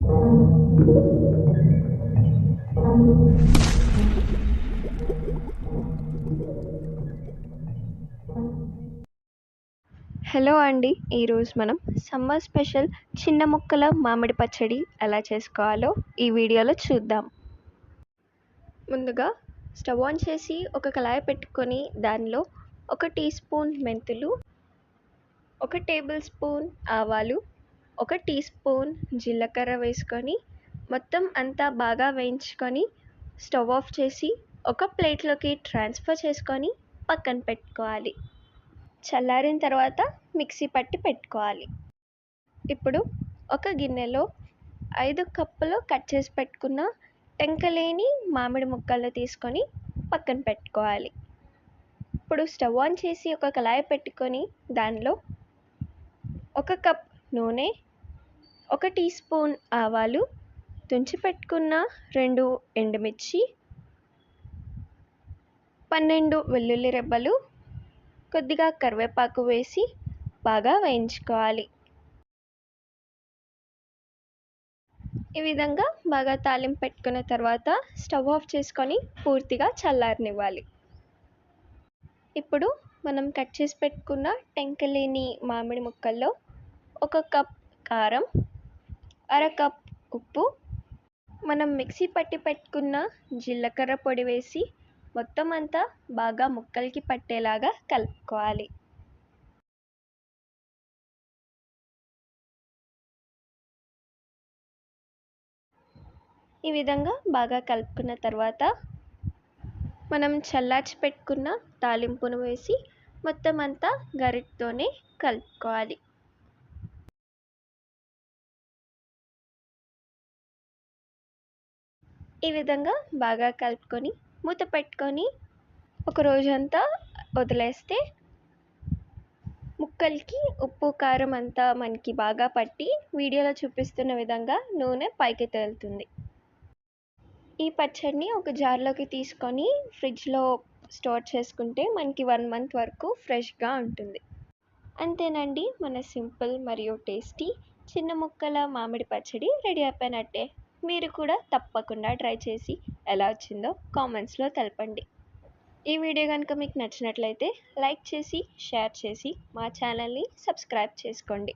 Hello అండి. ఈరోజు మనం సమ్మర్ స్పెషల్ చిన్న ముక్కల మామిడి పచ్చడి ఎలా చేసుకోవాలో ఈ వీడియోలో చూద్దాం. ముందుగా స్టవ్ ఆన్ చేసి ఒక కళాయి పెట్టుకొని దానిలో 1 టీ స్పూన్ మెంతులు, 1 టేబుల్ స్పూన్ ఆవాలు, 1 టీ స్పూన్ జీలకర్ర వేసుకొని మొత్తం అంతా బాగా వేయించుకొని స్టవ్ ఆఫ్ చేసి ఒక ప్లేట్లోకి ట్రాన్స్ఫర్ చేసుకొని పక్కన పెట్టుకోవాలి. చల్లారిన తర్వాత మిక్సీ పట్టి పెట్టుకోవాలి. ఇప్పుడు ఒక గిన్నెలో 5 కప్పులు కట్ చేసి పెట్టుకున్న టెంకలేని మామిడి ముక్కలు తీసుకొని పక్కన పెట్టుకోవాలి. ఇప్పుడు స్టవ్ ఆన్ చేసి ఒక కళాయి పెట్టుకొని దానిలో 1 కప్ నూనె, 1 టీ స్పూన్ ఆవాలు, తుంచి పెట్టుకున్న 2 ఎండుమిర్చి, 12 వెల్లుల్లి రెబ్బలు, కొద్దిగా కరివేపాకు వేసి బాగా వేయించుకోవాలి. ఈ విధంగా బాగా తాలింపు పెట్టుకున్న తర్వాత స్టవ్ ఆఫ్ చేసుకొని పూర్తిగా చల్లారనివ్వాలి. ఇప్పుడు మనం కట్ చేసి పెట్టుకున్న టెంకలేని మామిడి ముక్కల్లో 1 కప్ కారం, 1/2 కప్ ఉప్పు, మనం మిక్సీ పట్టి పెట్టుకున్న జీలకర్ర పొడి వేసి మొత్తం అంతా బాగా ముక్కలకి పట్టేలాగా కలుపుకోవాలి. ఈ విధంగా బాగా కలుపుకున్న తర్వాత మనం చల్లార్చి పెట్టుకున్న తాలింపును వేసి మొత్తం అంతా గరిటెతోనే కలుపుకోవాలి. ఈ విధంగా బాగా కలుపుకొని మూత పెట్టుకొని ఒక రోజంతా వదిలేస్తే ముక్కలకి ఉప్పు కారం అంతా మనకి బాగా పట్టి వీడియోలో చూపిస్తున్న విధంగా నూనె పైకి తేలుతుంది. ఈ పచ్చడిని ఒక జార్లోకి తీసుకొని ఫ్రిడ్జ్లో స్టోర్ చేసుకుంటే మనకి 1 మంత్ వరకు ఫ్రెష్గా ఉంటుంది. అంతేనండి, మన సింపుల్ మరియు టేస్టీ చిన్న ముక్కల మామిడి పచ్చడి రెడీ అయిపోయినట్టే. మీరు కూడా తప్పకుండా ట్రై చేసి ఎలా వచ్చిందో కామెంట్స్లో తెలపండి. ఈ వీడియో కనుక మీకు నచ్చినట్లయితే లైక్ చేసి షేర్ చేసి మా ఛానల్ని సబ్స్క్రైబ్ చేసుకోండి.